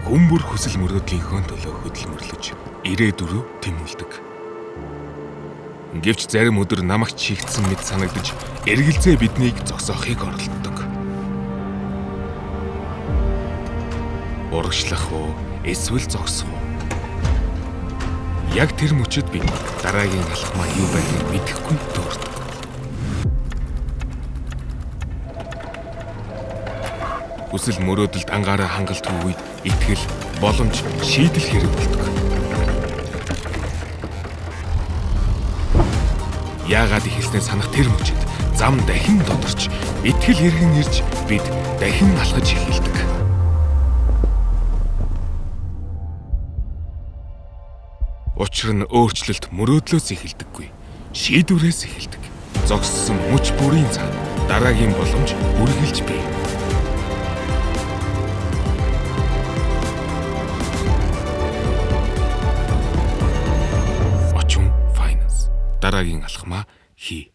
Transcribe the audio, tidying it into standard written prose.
Хүмүүр хүсэл мөрөөдлийнхөө төлөө хөдөлмөрлөж ирээдүрөө тэмүүлдэг. Гэвч зарим өдөр намагт шигдсэн мэт санагдаж эргэлзээ биднийг зогсоохыг оролддог. Урагшлах уу, эсвэл зогсох уу? Яг тэр мөчөд бид дараагийн алхмаа юу байгааг мэдэхгүй дуурдаг. Хүсэл мөрөөдөлд ангаараа хангалтгүй үед итгэл, боломж, шийдэл хэрэг болдог. Яагаад ихэлснээ санах тэр мөчөд зам дахин тодорч, итгэл эргэн ирж бид дахин алхаж эхэлдэг. Учир нь өөрчлөлт мөрөөдлөөс эхэлдэггүй, шийдвэрээс эхэлдэг. Зогссон мөч бүрийн цаа дараагийн боломж үргэлж бий. Очин Finance дараагийн алхмаа хий.